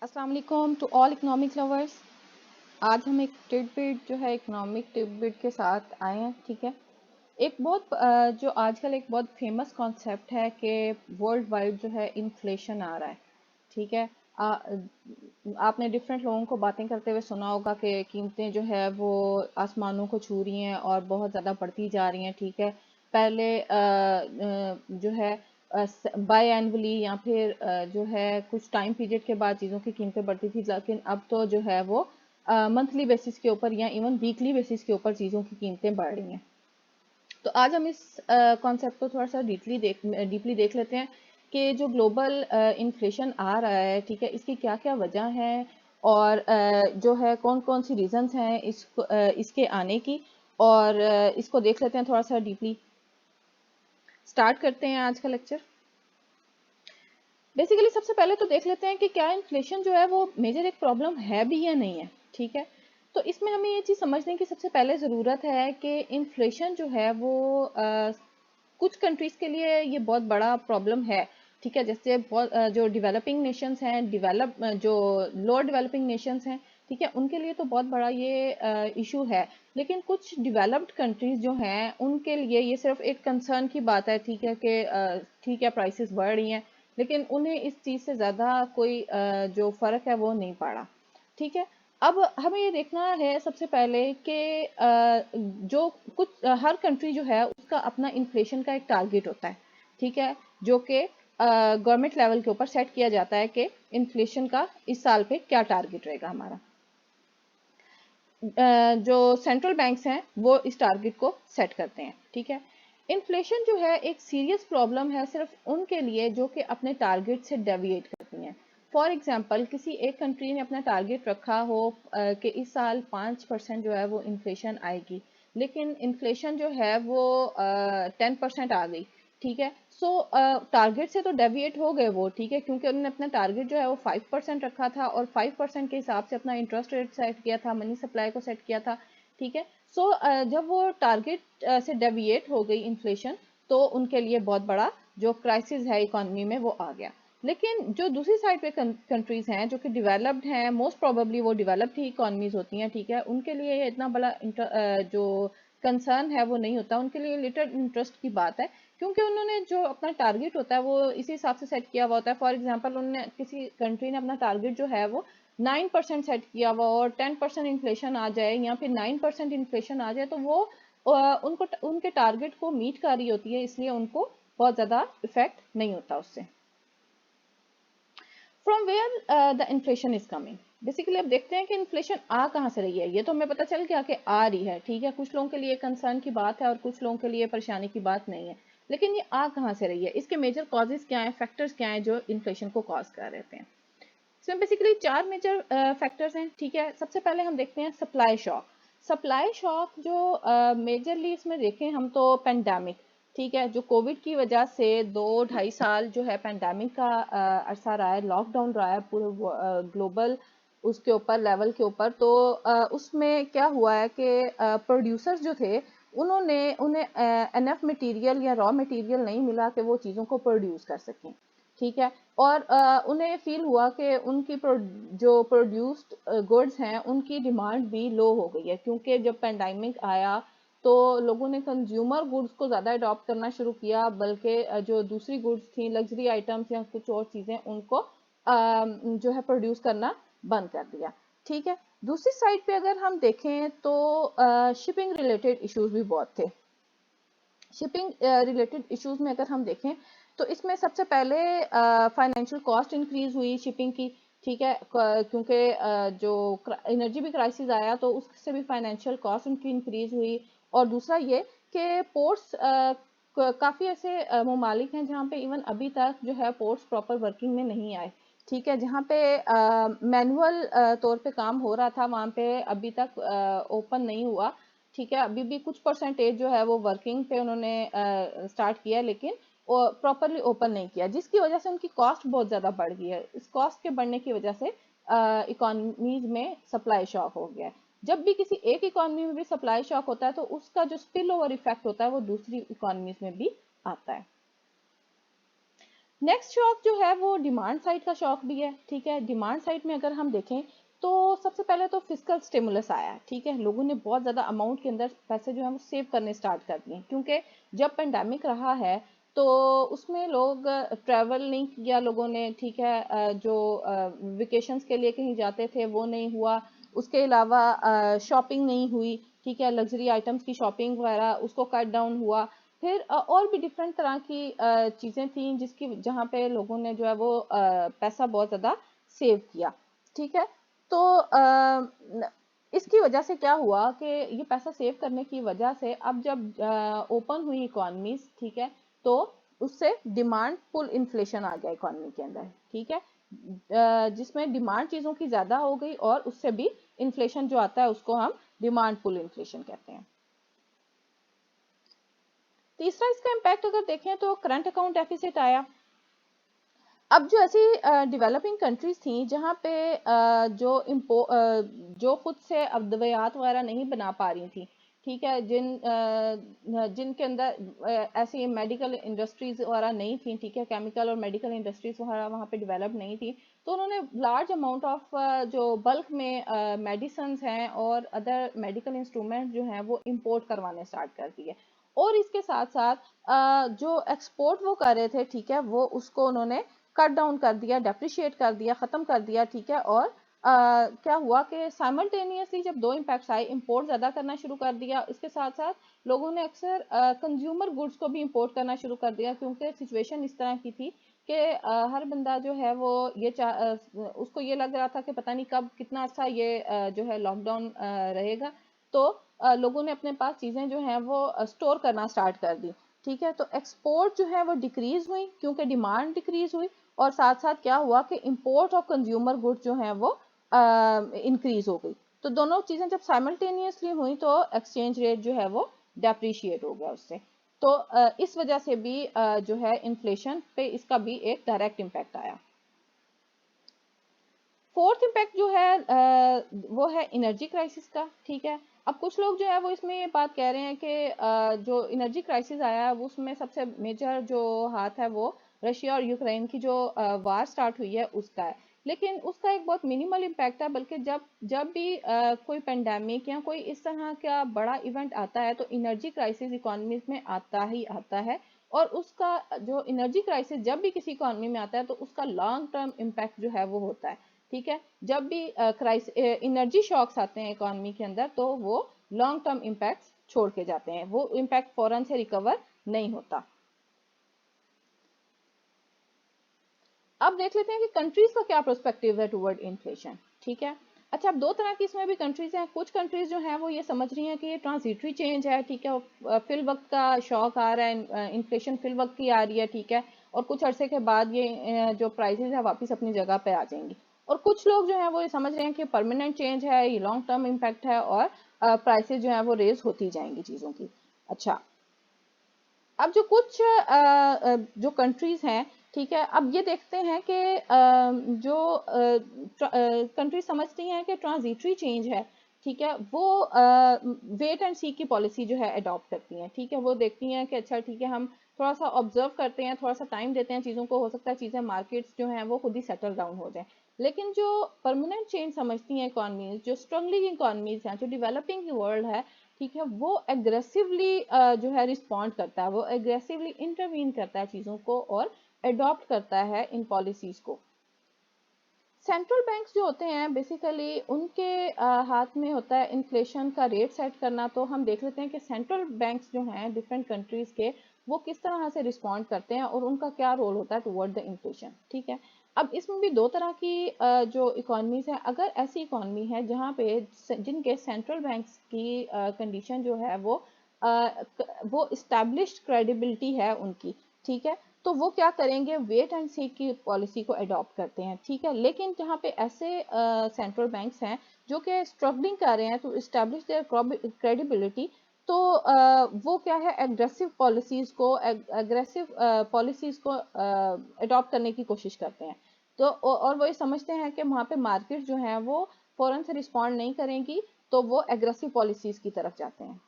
अस्सलाम वालेकुम to all economic lovers. आज हम एक टिडबिट जो है इकोनॉमिक टिडबिट के साथ आए हैं। ठीक है, एक बहुत जो आजकल एक बहुत फेमस कॉन्सेप्ट है कि वर्ल्ड वाइड जो है इन्फ्लेशन आ रहा है। ठीक है, आपने डिफरेंट लोगों को बातें करते हुए सुना होगा कि कीमतें जो है वो आसमानों को छू रही हैं और बहुत ज़्यादा बढ़ती जा रही हैं। ठीक है, पहले जो है बाय एनुअली या फिर जो है कुछ टाइम पीरियड के बाद चीज़ों की कीमतें बढ़ती थी, लेकिन अब तो जो है वो मंथली बेसिस के ऊपर या इवन वीकली बेसिस के ऊपर चीज़ों की कीमतें बढ़ रही हैं। तो आज हम इस कॉन्सेप्ट को थोड़ा सा डीपली देख लेते हैं कि जो ग्लोबल इन्फ्लेशन आ रहा है, ठीक है, इसकी क्या क्या वजह है और जो है कौन कौन सी रीजंस हैं इसके आने की। और इसको देख लेते हैं थोड़ा सा डीपली। स्टार्ट करते हैं आज का लेक्चर। बेसिकली सबसे पहले तो देख लेते हैं कि क्या इन्फ्लेशन जो है वो मेजर एक प्रॉब्लम है भी या नहीं है। ठीक है, तो इसमें हमें ये चीज़ समझने की सबसे पहले ज़रूरत है कि इन्फ्लेशन जो है वो कुछ कंट्रीज़ के लिए ये बहुत बड़ा प्रॉब्लम है। ठीक है, जैसे बहुत जो डेवलपिंग नेशंस हैं, जो लोअर डेवलपिंग नेशंस हैं, ठीक है, उनके लिए तो बहुत बड़ा ये इशू है। लेकिन कुछ डेवलप्ड कंट्रीज जो हैं उनके लिए ये सिर्फ एक कंसर्न की बात है। ठीक है कि ठीक है प्राइसेस बढ़ रही हैं, लेकिन उन्हें इस चीज़ से ज़्यादा कोई जो फ़र्क है वो नहीं पड़ा। ठीक है, अब हमें ये देखना है सबसे पहले कि जो कुछ हर कंट्री जो है उसका अपना इन्फ्लेशन का एक टारगेट होता है। ठीक है, जो कि गवर्नमेंट लेवल के ऊपर सेट किया जाता है कि इन्फ्लेशन का इस साल पे क्या टारगेट रहेगा हमारा। जो सेंट्रल बैंक्स हैं वो इस टारगेट को सेट करते हैं। ठीक है, इन्फ्लेशन जो है एक सीरियस प्रॉब्लम है सिर्फ उनके लिए जो कि अपने टारगेट से डेविएट करती हैं। फॉर एग्जांपल किसी एक कंट्री ने अपना टारगेट रखा हो कि इस साल 5% जो है वो इन्फ्लेशन आएगी, लेकिन इन्फ्लेशन जो है वो 10% आ गई। ठीक है, सो टारगेट से तो डेविएट हो गए वो। ठीक है, क्योंकि उन्होंने अपना टारगेट जो है वो 5% रखा था और 5% के हिसाब से अपना इंटरेस्ट रेट सेट किया था, मनी सप्लाई को सेट किया था। ठीक है, सो जब वो टारगेट से डेविएट हो गई इन्फ्लेशन, तो उनके लिए बहुत बड़ा जो क्राइसिस है इकोनॉमी में वो आ गया। लेकिन जो दूसरी साइड पे कंट्रीज हैं जो कि डेवलप्ड हैं, मोस्ट प्रोबेबली वो डेवलप्ड ही इकोनॉमीज होती हैं। ठीक है, उनके लिए ये इतना बड़ा जो कंसर्न है वो नहीं होता, उनके लिए लिटिल इंटरेस्ट की बात है, क्योंकि उन्होंने जो अपना टारगेट होता है वो इसी हिसाब से सेट किया हुआ होता है। फॉर एग्जांपल उन्होंने किसी कंट्री ने अपना टारगेट जो है वो 9% सेट किया हुआ और 10% इन्फ्लेशन आ जाए या फिर 9% इन्फ्लेशन आ जाए, तो वो उनको उनके टारगेट को मीट कर रही होती है, इसलिए उनको बहुत ज़्यादा इफेक्ट नहीं होता उससे। From where the inflation is coming. Basically अब देखते हैं कि इन्फ्लेशन आ कहाँ से रही है। ये तो हमें पता चल गया कि आ रही है। ठीक है, कुछ लोगों के लिए कंसर्न की बात है और कुछ लोगों के लिए परेशानी की बात नहीं है, लेकिन ये आ कहाँ से रही है, इसके मेजर कॉजेज क्या हैं, फैक्टर्स क्या हैं जो इन्फ्लेशन को कॉज कर रहे हैं। इसमें बेसिकली चार मेजर फैक्टर्स हैं। ठीक है, सबसे पहले हम देखते हैं सप्लाई शॉक। सप्लाई शॉक जो मेजरली इसमें देखें हम तो पेंडेमिक। ठीक है, जो कोविड की वजह से 2-2.5 साल जो है पेंडेमिक का अरसा रहा है, लॉकडाउन रहा है पूरे ग्लोबल उसके ऊपर लेवल के ऊपर। तो उसमें क्या हुआ है कि प्रोड्यूसर्स जो थे उन्हें एनफ मटेरियल या रॉ मटेरियल नहीं मिला कि वो चीज़ों को प्रोड्यूस कर सकें। ठीक है, और उन्हें फील हुआ कि उनकी जो प्रोड्यूस्ड गुड्स हैं उनकी डिमांड भी लो हो गई है, क्योंकि जब पेंडेमिक आया तो लोगों ने कंज्यूमर गुड्स को ज़्यादा अडॉप्ट करना शुरू किया, बल्कि जो दूसरी गुड्स थी, लग्जरी आइटम्स या कुछ और चीज़ें, उनको जो है प्रोड्यूस करना बंद कर दिया। ठीक है, दूसरी साइड पे अगर हम देखें तो शिपिंग रिलेटेड इश्यूज भी बहुत थे। शिपिंग रिलेटेड इश्यूज में अगर हम देखें तो इसमें सबसे पहले फाइनेंशियल कॉस्ट इंक्रीज हुई शिपिंग की। ठीक है, क्योंकि जो एनर्जी भी क्राइसिस आया तो उससे भी फाइनेंशियल कॉस्ट उनकी इंक्रीज हुई। और दूसरा ये कि पोर्ट्स काफ़ी ऐसे ममालिक हैं जहाँ पे इवन अभी तक जो है पोर्ट्स प्रॉपर वर्किंग में नहीं आए। ठीक है, जहाँ पे मैनुअल तौर पे काम हो रहा था वहाँ पे अभी तक ओपन नहीं हुआ। ठीक है, अभी भी कुछ परसेंटेज जो है वो वर्किंग पे उन्होंने स्टार्ट किया, लेकिन प्रॉपरली ओपन नहीं किया, जिसकी वजह से उनकी कॉस्ट बहुत ज़्यादा बढ़ गई है। इस कॉस्ट के बढ़ने की वजह से इकोनॉमीज में सप्लाई शॉक हो गया है। जब भी किसी एक इकोनॉमी में भी सप्लाई शॉक होता है तो उसका जो स्पिल ओवर इफेक्ट होता है वो दूसरी इकोनॉमीज में भी आता है। नेक्स्ट शॉक जो है वो डिमांड साइड का शॉक भी है, ठीक है। डिमांड साइड में अगर हम देखें तो सबसे पहले तो फिस्कल स्टिमुलस आया, ठीक है। लोगों ने बहुत ज़्यादा अमाउंट के अंदर पैसे जो है वो सेव करने स्टार्ट कर दिए, क्योंकि जब पेंडेमिक रहा है तो उसमें लोग ट्रैवल नहीं किया लोगों ने, ठीक है। जो वेकेशंस के लिए कहीं जाते थे वो नहीं हुआ, उसके अलावा शॉपिंग नहीं हुई, ठीक है। लग्जरी आइटम्स की शॉपिंग वगैरह उसको कट डाउन हुआ। फिर और भी डिफरेंट तरह की चीज़ें थी जिसकी जहाँ पे लोगों ने जो है वो पैसा बहुत ज़्यादा सेव किया, ठीक है। तो इसकी वजह से क्या हुआ कि ये पैसा सेव करने की वजह से अब जब ओपन हुई इकोनॉमीज, ठीक है, तो उससे डिमांड पुल इन्फ्लेशन आ गया इकोनॉमी के अंदर, ठीक है। जिसमें डिमांड चीज़ों की ज़्यादा हो गई और उससे भी इन्फ्लेशन जो आता है उसको हम डिमांड पुल इन्फ्लेशन कहते हैं। तीसरा इसका इम्पैक्ट अगर देखें तो करंट अकाउंट डेफिसिट आया। अब जो ऐसी डेवलपिंग कंट्रीज थी जहाँ पे जो खुद से अद्वियात वगैरह नहीं बना पा रही थी, ठीक है, जिनके अंदर ऐसी मेडिकल इंडस्ट्रीज वगैरह नहीं थी, ठीक है, केमिकल और मेडिकल इंडस्ट्रीज वगैरह वहाँ पे डेवलप नहीं थी, तो उन्होंने लार्ज अमाउंट ऑफ जो बल्क में मेडिसिन हैं और अदर मेडिकल इंस्ट्रूमेंट जो हैं वो इंपोर्ट करवाने स्टार्ट कर दिए। और इसके साथ साथ जो एक्सपोर्ट वो कर रहे थे, ठीक है, वो उसको उन्होंने कट डाउन कर दिया, डेप्रिशिएट कर दिया, खत्म कर दिया, ठीक है। और क्या हुआ कि साइमल्टेनियसली जब दो इम्पैक्ट्स आए, इंपोर्ट ज़्यादा करना शुरू कर दिया, इसके साथ साथ लोगों ने अक्सर कंज्यूमर गुड्स को भी इंपोर्ट करना शुरू कर दिया, क्योंकि सिचुएशन इस तरह की थी कि हर बंदा जो है वो उसको ये लग रहा था कि पता नहीं कब कितना अच्छा ये जो है लॉकडाउन रहेगा। तो लोगों ने अपने पास चीज़ें जो हैं वो स्टोर करना स्टार्ट कर दी, ठीक है। तो एक्सपोर्ट जो है वो डिक्रीज हुई क्योंकि डिमांड डिक्रीज हुई, और साथ साथ क्या हुआ कि इंपोर्ट ऑफ कंज्यूमर गुड्स जो है वो इंक्रीज हो गई। तो दोनों चीज़ें जब साइमल्टेनियसली हुई तो एक्सचेंज रेट जो है वो डेप्रिशिएट हो गया उससे। तो इस वजह से भी जो है इन्फ्लेशन पे इसका भी एक डायरेक्ट इम्पैक्ट आया। फोर्थ इम्पैक्ट जो है वो है एनर्जी क्राइसिस का, ठीक है। अब कुछ लोग जो है वो इसमें ये बात कह रहे हैं कि जो एनर्जी क्राइसिस आया है वो उसमें सबसे मेजर जो हाथ है वो रशिया और यूक्रेन की जो वार स्टार्ट हुई है उसका है। लेकिन उसका एक बहुत मिनिमल इम्पैक्ट है, बल्कि जब जब भी कोई पेंडेमिक या कोई इस तरह का बड़ा इवेंट आता है तो एनर्जी क्राइसिस इकोनॉमी में आता ही आता है। और उसका जो एनर्जी क्राइसिस जब भी किसी इकोनॉमी में आता है तो उसका लॉन्ग टर्म इम्पैक्ट जो है वो होता है, ठीक है। जब भी एनर्जी शॉक्स आते हैं इकोनॉमी के अंदर तो वो लॉन्ग टर्म इम्पैक्ट छोड़ के जाते हैं, वो इम्पैक्ट फौरन से रिकवर नहीं होता। अब देख लेते हैं कि कंट्रीज का क्या प्रोस्पेक्टिव है टुवर्ड इन्फ्लेशन, ठीक है। अच्छा, अब दो तरह की इसमें भी कंट्रीज हैं। कुछ कंट्रीज जो हैं वो ये समझ रही हैं कि ये ट्रांजिटरी चेंज है, ठीक है, फिल वक्त का शॉक आ रहा है, इन्फ्लेशन फिल वक्त की आ रही है, ठीक है, और कुछ अरसे के बाद ये जो प्राइसेस है वापस अपनी जगह पे आ जाएंगी। और कुछ लोग जो हैं वो ये समझ रहे हैं कि परमानेंट चेंज है, ये लॉन्ग टर्म इम्पैक्ट है और प्राइसेस जो है वो रेज होती जाएंगी चीज़ों की। अच्छा, अब जो कुछ जो कंट्रीज हैं, ठीक है, अब ये देखते हैं कि जो कंट्री समझती हैं कि ट्रांजिटरी चेंज है, ठीक है, वो वेट एंड सी की पॉलिसी जो है अडॉप्ट करती हैं, ठीक है। वो देखती हैं कि अच्छा ठीक है, हम थोड़ा सा ऑब्जर्व करते हैं, थोड़ा सा टाइम देते हैं चीज़ों को, हो सकता है चीज़ें मार्केट्स जो हैं वो खुद ही सेटल डाउन हो जाए। लेकिन जो परमानेंट चेंज समझती हैं इकॉनमीज, जो स्ट्रगलिंग इकॉनमीज हैं, जो डेवलपिंग वर्ल्ड है, ठीक है, वो एग्रेसिवली जो है रिस्पॉन्ड करता है, वो एग्रेसिवली इंटरवीन करता है चीज़ों को और अडॉप्ट करता है इन पॉलिसीज़ को। सेंट्रल बैंक्स जो होते हैं बेसिकली उनके हाथ में होता है इन्फ्लेशन का रेट सेट करना। तो हम देख लेते हैं कि सेंट्रल बैंक्स जो हैं डिफरेंट कंट्रीज के, वो किस तरह से रिस्पॉन्ड करते हैं और उनका क्या रोल होता है टुवर्ड द इन्फ्लेशन, ठीक है। अब इसमें भी दो तरह की जो इकोनॉमीज हैं। अगर ऐसी इकोनॉमी है जहाँ पे जिनके सेंट्रल बैंक्स की कंडीशन जो है वो इस्टेब्लिश्ड क्रेडिबिलिटी है उनकी, ठीक है, तो वो क्या करेंगे, वेट एंड सी की पॉलिसी को अडॉप्ट करते हैं, ठीक है। लेकिन जहाँ पे ऐसे सेंट्रल बैंक्स हैं जो कि स्ट्रगलिंग कर रहे हैं टू इस्टेब्लिश देयर क्रेडिबिलिटी, तो वो क्या है, एग्रेसिव पॉलिसीज को अडॉप्ट करने की कोशिश करते हैं। तो और वो ये समझते हैं कि वहाँ पे मार्केट जो है वो फौरन से रिस्पॉन्ड नहीं करेंगी, तो वो एग्रेसिव पॉलिसीज की तरफ जाते हैं।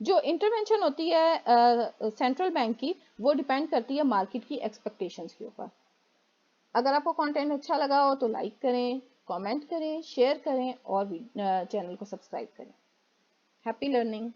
जो इंटरवेंशन होती है सेंट्रल बैंक की, वो डिपेंड करती है मार्केट की एक्सपेक्टेशंस के ऊपर। अगर आपको कंटेंट अच्छा लगा हो तो लाइक करें, कमेंट करें, शेयर करें और चैनल को सब्सक्राइब करें। Happy learning.